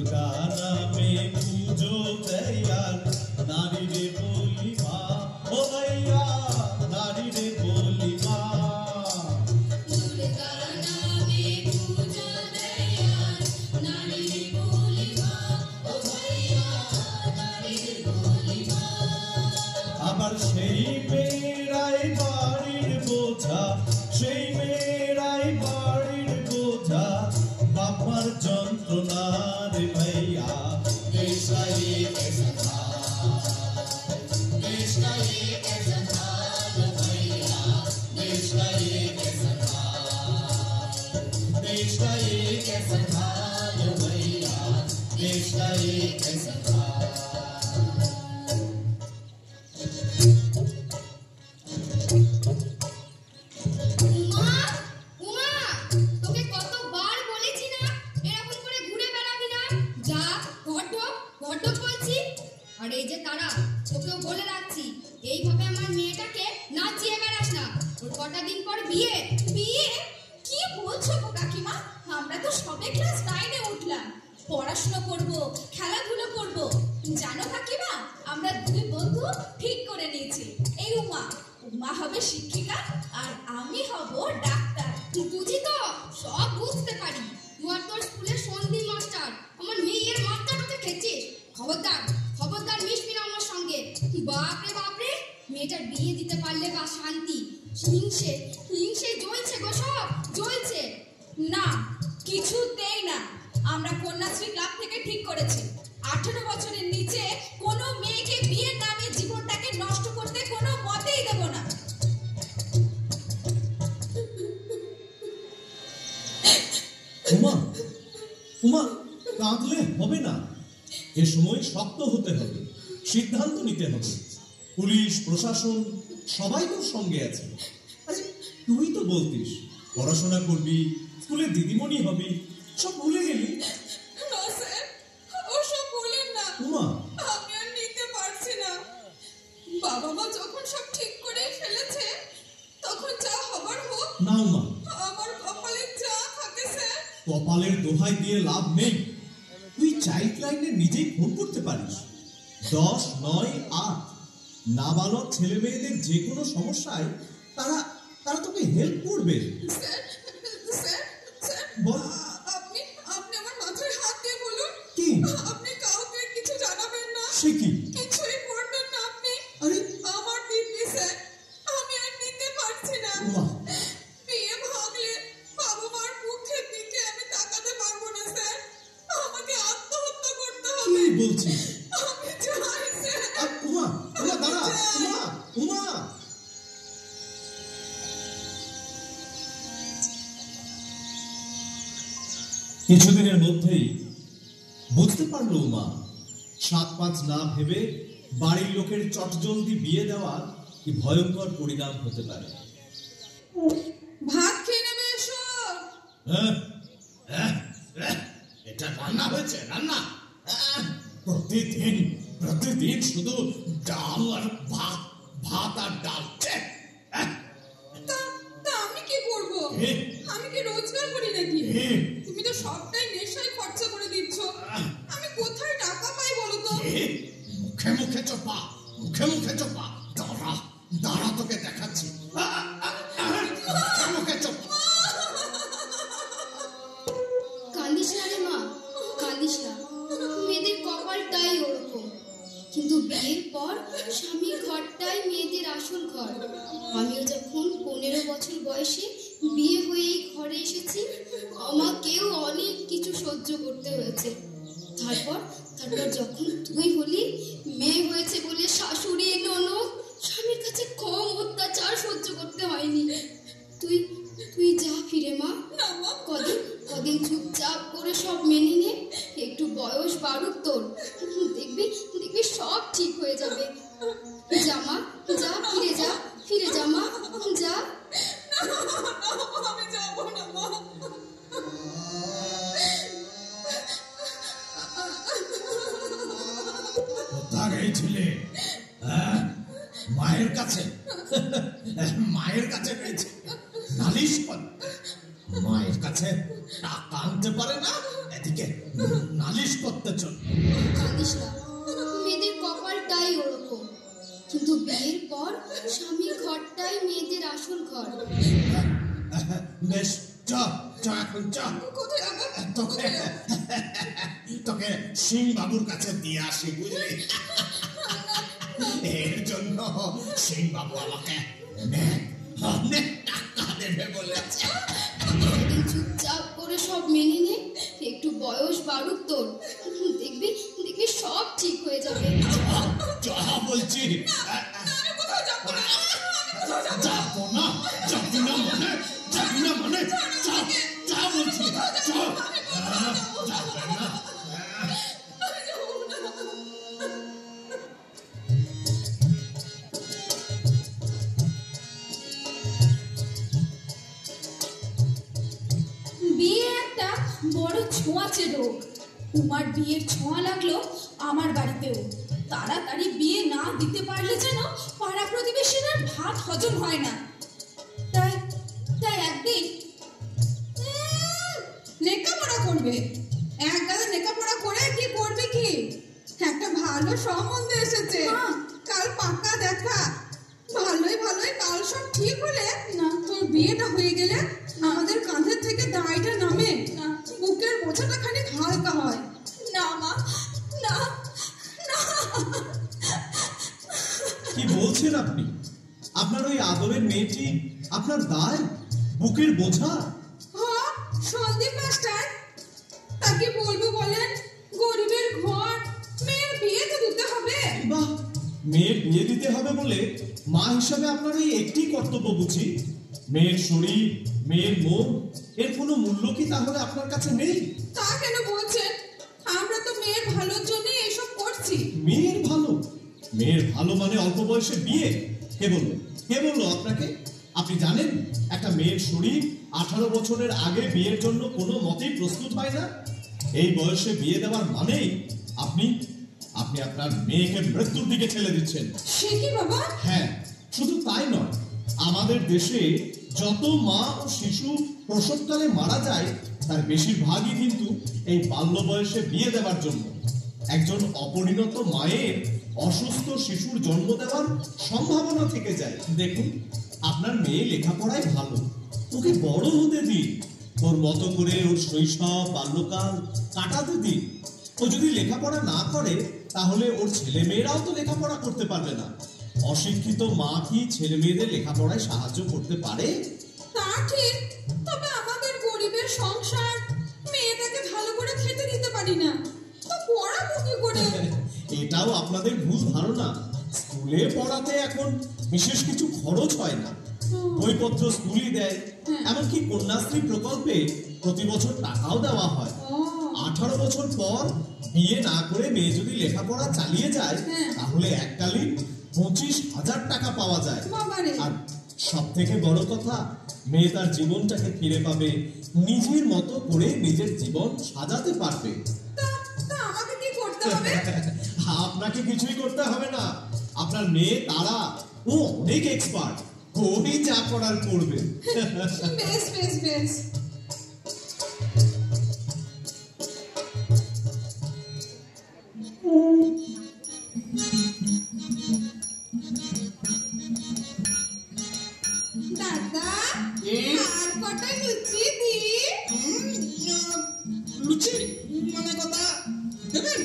দুর্গা নামে পুজো দেয়ার নারী রে বলি মা, ও ভাইয়া নারী রে বলি মা। দুর্গা নামে পুজো দেয়ার নারী রে বলি মা, ও ভাইয়া নারী রে বলি মা। আবার সেই মেয়েরাই বাড়ির বোঝা, সেই মেয়েরাই বাড়ির বোঝা, বাবার যন্ত্রণা রে ভাইয়া। देश का ये कैसा हाल, देश का ये कैसा हाल भैया, देश का ये कैसा हाल, देश का ये कैसा हाल भैया, देश का ये कैसा हाल। উমা, উমা, তোকে কতবার বলেছি না এরকম করে ঘুরে বেড়াবি না। যা ঘট বলছি। আর এই যে তারা, তোকেও বলে রাখছি, এইভাবে আমার মেয়েটাকে নাচিয়ে বেড়াস না। ওর কটা দিন পর বিয়ে। বিয়ে? কি বলছো গো কাকিমা? আমরা তো সবে ক্লাস 9-এ উঠলাম। পড়াশোনা করব, খেলাধুলো করব। জানো কাকিমা, আমরা দুই বন্ধু ঠিক করে নিয়েছি। এই উমা হবে শিক্ষিকা আর আমি হব ডাক্তার। বুঝি তো, সব বুঝতে পারি। তুই আর তোর স্কুলের সন্ধি মাস্টার আমার মেয়ের মাস্টারটা খেয়েছিস। খবরদার মিশবি না আমার সঙ্গে। বাপরে, মেয়েটার বিয়ে দিতে পারলে বা শান্তি। হিংসে জ্বলছে গো, সব জ্বলছে। না, কিছুতেই না। আমরা কন্যাশ্রী ক্লাব থেকে ঠিক করেছি 18 বছরের নিচে কোনো মেয়েকে বিয়ের নামে জীবনটাকে নষ্ট করতে কোনো মতেই দেব না। উমা কাঁদলে হবে না। এ সময় শক্ত হতে হবে, সিদ্ধান্ত নিতে হবে। পুলিশ প্রশাসন সবাই তোর সঙ্গে আছে। আরে তুই তো বলতিস পড়াশোনা করবি, স্কুলে দিদিমণি হবি, সব ভুলে গেলি। না স্যার, ওসব বলেন না। উমা, আমি আর নিতে পারছি না। বাবা মা যখন সব ঠিক করে ফেলেছে, তখন যা হবার হোক। না উমা, আমার কপালে যা থাকে স্যার। কপালের দোহাই দিয়ে লাভ নেই। তুই চাইল্ড লাইনে নিজেই ফোন করতে পারিস। 10-9-8 নাবালক ছেলে মেয়েদের যে কোনো সমস্যায় তারা তোকে হেল্প করবে। স্যার, স্যার, স্যার, বল। আপনি আমার মাথায় হাত দিয়ে বলুন। কি? আপনি কাউকে কিছু জানাবেন না। সে কি? কিছুই করবেন না আপনি। আরে আমার দিদি স্যার, আমি আর নিতে পারছি না। উমা, বিয়ে ভাগলে বাবা মার মুখের দিকে আমি তাকাতে পারবো না স্যার। আমাকে আত্মহত্যা করতে কি হবে। বলছিস? আমি চাই স্যার। উমা, দাঁড়া। উমা। কিছুদিনের মধ্যেই বুঝতে পারলো উমা, 7-5 না ভেবে বাড়ির লোকের চটজলদি বিয়ে দেওয়া কি ভয়ঙ্কর পরিণাম হতে পারে। ভাত খেয়ে নেবে এসো। এটা রান্না হয়েছে, রান্না। প্রতিদিন শুধু ডাল আর ভাত আর ডাল। তা আমি কি করবো? আমি কি রোজগার করি নাকি? তুমি তো সবটাই নেশায় খরচা করে দিচ্ছ। আমি কোথায় টাকা পাই বলো তো? মুখে চোপা। দাঁড়া তোকে দেখাচ্ছি। মুখে চোপা। কান্দিস না রে মা, কান্দিস না। মেয়েদের কপালটাই ওরকম। কিন্তু বিয়ের পর স্বামীর ঘরটাই মেয়েদের আসল ঘর। আমিও যখন 15 বছর বয়সে বিয়ে হয়ে এই ঘরে এসেছি, আমাকেও অনেক কিছু সহ্য করতে হয়েছে। তারপর যখন তুই হলি, মেয়ে হয়েছে বলে শাশুড়ি ননদ স্বামীর কাছে কম অত্যাচার সহ্য করতে হয়নি। তুই যা ফিরে মা। না মা, কদিন চুপচাপ করে সব মেনে নে। একটু বয়স বাড়ুক তোর, দেখবি সব ঠিক হয়ে যাবে। যা মা, যা, ফিরে যা মা, যা। আমি যাবো না মা। কোথায় গেছিলে? মায়ের কাছে গেছে নালিশ করে। মায়ের কাছে টাকা আনতে পারে না, এদিকে নালিশ করতে চল। জানিস না, মেয়েদের কপালটাই ওরকম। কিন্তু বিয়ের পর স্বামীর ঘরটাই মেয়েদের আসল ঘর। বেশ, চা চা এখন চা। কোথায় যাবো? তোকে সিং বাবুর কাছে দিয়ে আসি, বুঝলি? এর জন্য সিং বাবু আমাকে অনেক টাকা দেবে বলেছে। চুপচাপ করে সব মেনে নে, একটু বয়স বাড়ুক তোর, দেখবি দেখবি সব ঠিক হয়ে যাবে। যা বলছি। আমি কোথাও যাবো না। যাবো না, যাবি না মানে, যাবি না মানে, যা বলছি, যাবে না। বিয়ে একটা বড় ছোঁয়াচে রোগ। উমার বিয়ের ছোঁয়া লাগলো আমার বাড়িতেও। তাড়াতাড়ি বিয়ে না দিতে পারলে যেন পাড়া প্রতিবেশীরা ভাত হজম হয় না। তাই তাই একদিন লেখাপড়া করবে। এক গাদা লেখাপড়া করে কি করবে কি? একটা ভালো সম্বন্ধ এসেছে, কাল পাক্কা দেখা। ভালোই ভালোই কাল সব ঠিক হলে না তোর বিয়েটা হয়ে গেলে আমাদের কাঁধের থেকে দায়টা নামে, না বুকের বোঝাটা খানিক হালকা হয়। না মা, না না। কি বলছেন আপনি? আপনার ওই আদরের মেয়েটি আপনার দায়, বুকের বোঝা? হ্যাঁ, সন্দীপ মাস্টার, তাকে বলবো বলেন? গরিবের ঘর, মেয়ের বিয়ে তো দিতে হবে। বাহ, মেয়ের বিয়ে দিতে হবে বলে মা হিসাবে আপনার এই একটি কর্তব্য বুঝি? মেয়ের শরীর, মেয়ের মন, এর কোনো মূল্য কি তাহলে আপনার কাছে নেই? তা কেন বলছেন? আমরা তো মেয়ের ভালোর জন্য এসব করছি। মেয়ের ভালো? মেয়ের ভালো মানে অল্প বয়সে বিয়ে? কে বললো? কে বললো আপনাকে? আপনি জানেন একটা মেয়ের শরীর 18 বছরের আগে বিয়ের জন্য কোনো মতেই প্রস্তুত হয় না। এই বয়সে বিয়ে দেওয়ার মানেই আপনি আপনি আপনার মেয়েকে মৃত্যুর দিকে ঠেলে দিচ্ছেন। সে কি বাবা? হ্যাঁ, শুধু তাই নয়, আমাদের দেশে যত মা ও শিশু প্রসবকালে মারা যায় তার বেশিরভাগই কিন্তু এই বাল্য বয়সে বিয়ে দেওয়ার জন্য। একজন অপরিণত মায়ের অসুস্থ শিশুর জন্ম দেওয়ার সম্ভাবনা থেকে যায়। দেখুন, আপনার মেয়ে লেখাপড়ায় ভালো, ওকে বড় হতে দিন, ওর মতো করে ওর শৈশব বাল্যকাল কাটাতে দিন। ও যদি লেখাপড়া না করে তাহলে ওর ছেলে মেয়েরাও তো লেখাপড়া করতে পারবে না। অশিক্ষিত মা কি ছেলে মেয়েদের লেখাপড়ায় সাহায্য করতে পারে? তা ঠিক, তবে আমাদের গরিবের সংসার, মেয়েটাকে ভালো করে খেতে দিতে পারি না, তো পড়াবো কি করে? এটাও আপনাদের ভুল ধারণা। স্কুলে পড়াতে এখন বিশেষ কিছু খরচ হয় না, বইপত্র স্কুলই দেয়। এমনকি কন্যাশ্রী প্রকল্পে প্রতি বছর টাকাও দেওয়া হয়। 18 বছর পর বিয়ে না করে মেয়ে যদি লেখাপড়া চালিয়ে যায় তাহলে এককালীন 25,000 টাকা পাওয়া যায়। আর সব থেকে বড় কথা, মেয়ে তার জীবনটাকে ফিরে পাবে, নিজের মতো করে নিজের জীবন সাজাতে পারবে। আমাকে কি করতে হবে? আপনাকে কিছুই করতে হবে না। আপনার মেয়ে তারা, ও অনেক এক্সপার্ট, ওই যা করার করবে। বেশ বেশ বেশ। দাদা, আর কটা লুচি দি? লুচি মানে কথা দেবেন?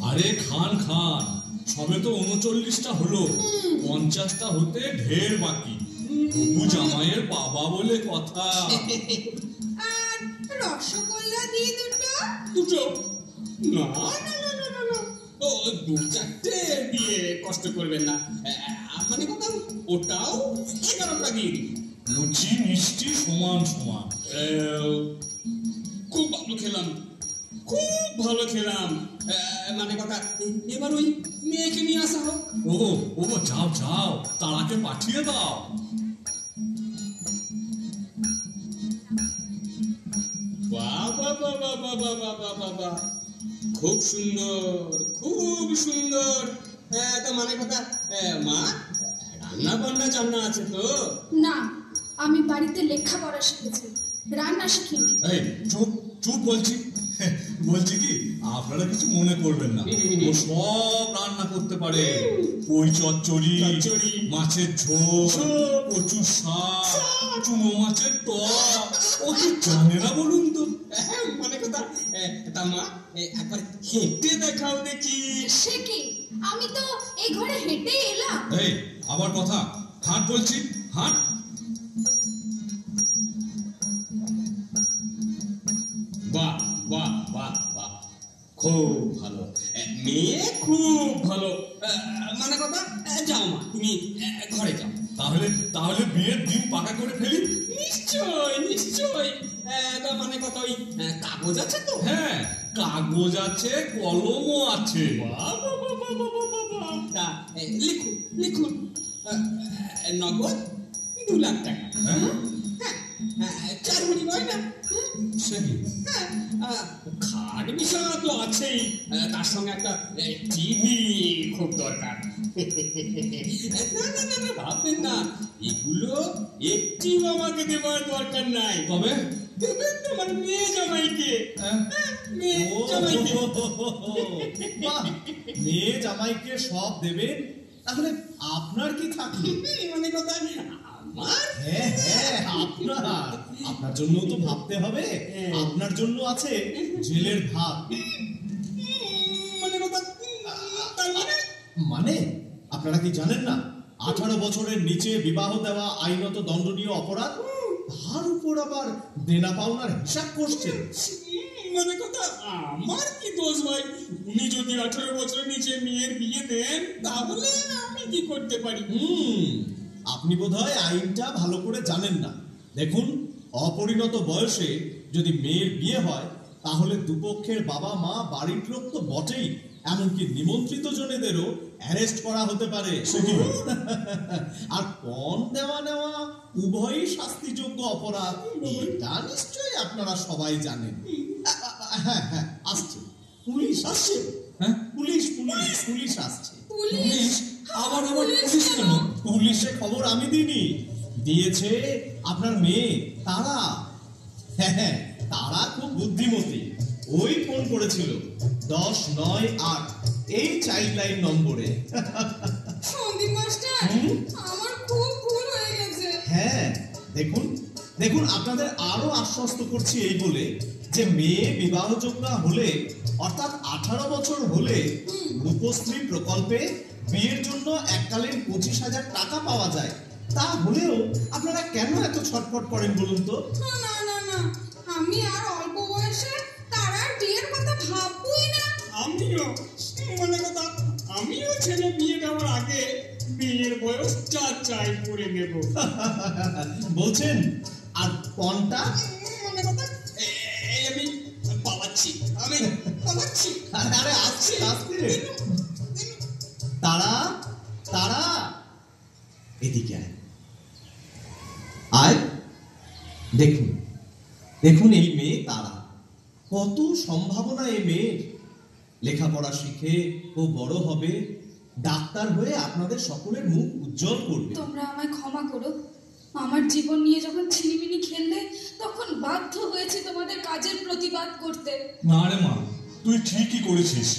আরে খান খান, সবে তো 39টা হলো, 50টা হতে ঢের বাকি। তবু জামাইয়ের বাবা বলে কথা। আর রসগোল্লা দি দুটো? দুটো? না না না না না না, ও 2-4টে দিয়ে কষ্ট করবেন না। মানে কথা, ওটাও 11টা দিয়ে দিন। লুচি মিষ্টি সমান সমান। খুব ভালো খেলাম, খুব ভালো খেলাম। মানে কথা, এবার ওই মেয়েকে নিয়ে আসা হোক। ও ও যাও যাও, তারাকে পাঠিয়ে দাও। বাবা বাবা বাবা বাবা বাবা, খুব সুন্দর, খুব সুন্দর। তা মানে কথা, মা রান্না বান্না জানা আছে তো? না, আমি বাড়িতে লেখাপড়া শিখেছি, রান্না শিখিনি। এই চুপ চুপ বলছি। বলছি কি আপনারা কিছু মনে করবেন না, ও সব রান্না করতে পারে। ওই চচ্চড়ি, মাছের ঝোল, কচু শাক, চুনো মাছের টক, ও কি জানে না বলুন তো? মানে কথা, তা মা একবার হেঁটে দেখাও দেখি। সে কি, আমি তো এই ঘরে হেঁটে এলাম। এই আবার কথা, হাঁট বলছি, হাঁট। বাহ বাহ বাহ বাহ, খুব ভালো মেয়ে, খুব ভালো। মানে কথা, যাও মা তুমি ঘরে যাও। তাহলে তাহলে বিয়ের দিন পাকা করে ফেলি। নিশ্চয় নিশ্চয়। তা মানে কথা, ওই কাগজ আছে তো? হ্যাঁ, কাগজ আছে, কলমও আছে। তা লিখুন লিখুন, নগদ 2 লাখ টাকা। হ্যাঁ, 4 ভরি গয়না। সে কি? খাট বিছানা তো আছেই, তার সঙ্গে একটা টিভি খুব দরকার। না না না না, ভাববেন না, এগুলো একটিও আমাকে দেওয়ার দরকার নাই। তবে দেবেন তোমার মেয়ে জামাইকে। হ্যাঁ? মেয়ে ও, জামাইকে। বাহ, মেয়ে জামাইকে সব দেবেন, তাহলে আপনার কি থাকলো? মানে কথা, আমার হ্যাঁ হ্যাঁ, আপনার জন্য তো ভাবতে হবে। আপনার জন্য আছে জেলের ভাত। মানে কথা, তার মানে মানে আপনারা কি জানেন না, 18 বছরের নিচে বিবাহ দেওয়া আইনত দণ্ডনীয় অপরাধ, তার উপর আবার দেনা পাওনার হিসাব করছেন। মানে কথা, আমার কি দোষ ভাই? উনি যদি 18 বছরের নিচে মেয়ের বিয়ে দেন, তাহলে আমি কি করতে পারি? আপনি বোধহয় আইনটা ভালো করে জানেন না। দেখুন, অপরিণত বয়সে যদি মেয়ের বিয়ে হয়, তাহলে দুপক্ষের বাবা মা, বাড়ির লোক তো বটেই, এমনকি নিমন্ত্রিত জনেদেরও অ্যারেস্ট করা হতে পারে। আর পণ দেওয়া নেওয়া উভয়ই শাস্তিযোগ্য অপরাধ, এটা নিশ্চয়ই আপনারা সবাই জানেন। হ্যাঁ হ্যাঁ, আসছে পুলিশ, আসছে। হ্যাঁ? পুলিশ পুলিশ পুলিশ আসছে। পুলিশ? আবার পুলিশ কেন? পুলিশে খবর আমি দিইনি, দিয়েছে আপনার মেয়ে তারা। হ্যাঁ হ্যাঁ, তারা খুব বুদ্ধিমতী। ওই ফোন করেছিল 1098 এই চাইল্ড লাইন নম্বরে। সন্দীপ মাস্টার, আমার খুব ভুল হয়ে গেছে। হ্যাঁ, দেখুন দেখুন, আপনাদের আরো আশ্বস্ত করছি এই বলে যে মেয়ে বিবাহযোগ্য হলে, অর্থাৎ 18 বছর হলে, রূপশ্রী প্রকল্পে বিয়ের জন্য এককালীন 25,000 টাকা পাওয়া যায়। তা হলেও আপনারা কেন এত ছটফট করেন বলুন তো? না না না, আমি আর অল্প বয়সে তারার বিয়ের কথা ভাববই না। আমিও মানে কথা, আমিও ছেলে বিয়ে দেওয়ার আগে বিয়ের বয়স চাই করে নেব। বলছেন, আর পণটা? মানে কথা, এই আমি পালাচ্ছি, আমি পালাচ্ছি। আরে আসছে আসছে। তারা তারা এদিকে আয় আয়। দেখুন দেখুন, এই মেয়ে তারা, কত সম্ভাবনা এই মেয়ের। লেখাপড়া শিখে ও বড় হবে, ডাক্তার হয়ে আপনাদের সকলের মুখ উজ্জ্বল করবে। তোমরা আমায় ক্ষমা করো, আমার জীবন নিয়ে যখন ছিনিমিনি খেললে, তখন বাধ্য হয়েছে তোমাদের কাজের প্রতিবাদ করতে। না রে মা, তুই ঠিকই করেছিস,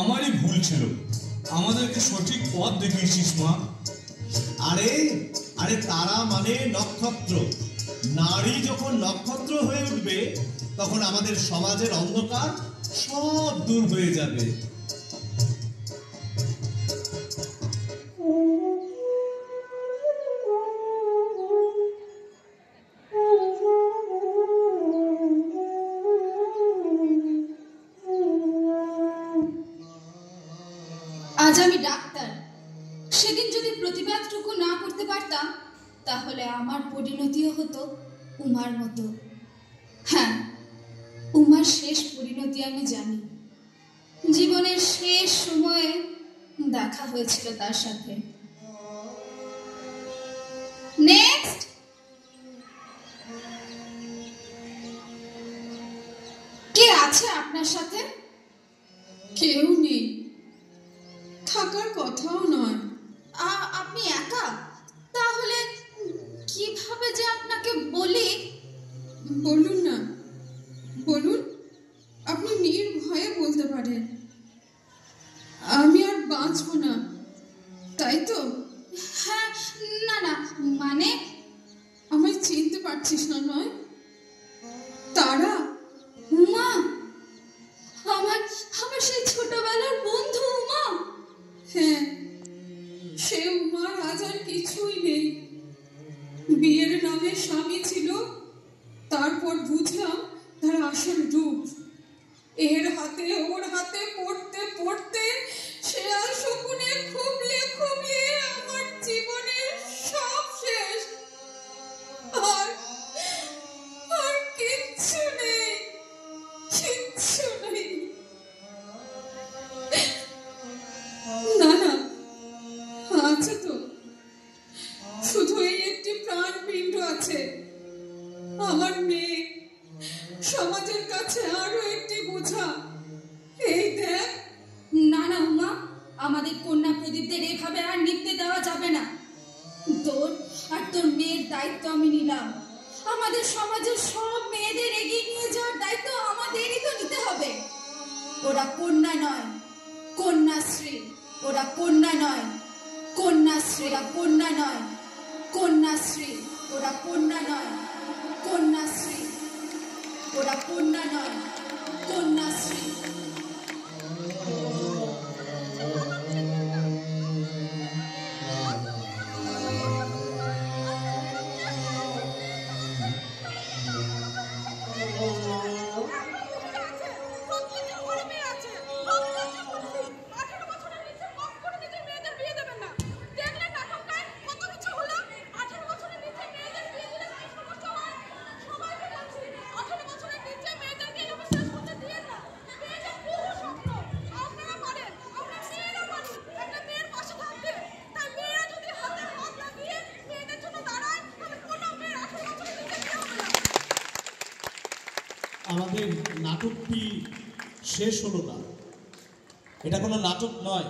আমারই ভুল ছিল। আমাদেরকে সঠিক পথ দেখিয়েছিস মা। আরে আরে, তারা মানে নক্ষত্র। নারী যখন নক্ষত্র হয়ে উঠবে, তখন আমাদের সমাজের অন্ধকার সব দূর হয়ে যাবে। আজ আমি ডাক্তার, সেদিন যদি প্রতিবাদটুকু না করতে পারতাম, তাহলে আমার পরিণতিও হতো উমার মতো। হ্যাঁ, উমার শেষ পরিণতি আমি জানি। জীবনের শেষ সময়ে দেখা হয়েছিল তার সাথে। নেক্সট। কে আছে আপনার সাথে? কেউ নেই, থাকার কথাও নয়। আপনি একা? তাহলে কিভাবে যে আপনাকে বলি? বলুন না, বলুন, আপনি নির্ভয় পারেন। আমি আর বাঁচবো না, তাই তো? হ্যাঁ, না না, মানে আমায় চিনতে পারছিস না নয়? তারা উমা, আমার আমার সেই ছোটবেলার বন্ধু উমা। হ্যাঁ, সে উমার আজ আর কিছুই নেই। বিয়ের নামে স্বামী ছিল, তারপর বুঝলাম তার আসল রূপ। এর হাতে ওর হাতে পড়তে পড়তে সে আর শকুনে খুবলে খুবলে আমার জীবনের সব শেষ। আর আর কিচ্ছু নেই, কিচ্ছু নেই। না না, আছে তো, শুধু এই একটি প্রাণপিণ্ড আছে, আমার মেয়ে। সমাজের কাছে আরো একটি বোঝা। এই দেখ। না না উমা, আমাদের কন্যা প্রদীপদের এভাবে আর নিতে দেওয়া যাবে না। তোর আর তোর মেয়ের দায়িত্ব আমি নিলাম। আমাদের সমাজের সব মেয়েদের এগিয়ে নিয়ে যাওয়ার দায়িত্ব আমাদেরই তো নিতে হবে। ওরা কন্যা নয়, কন্যাশ্রী। ওরা কন্যা নয়, কন্যাশ্রী। ওরা কন্যা নয়, কন্যাশ্রী। ওরা কন্যা নয়, কন্যাশ্রী। ওরা কন্যা নয়, কন্যাশ্রী। আমাদের নাটকটি শেষ হলো না। এটা কোনো নাটক নয়,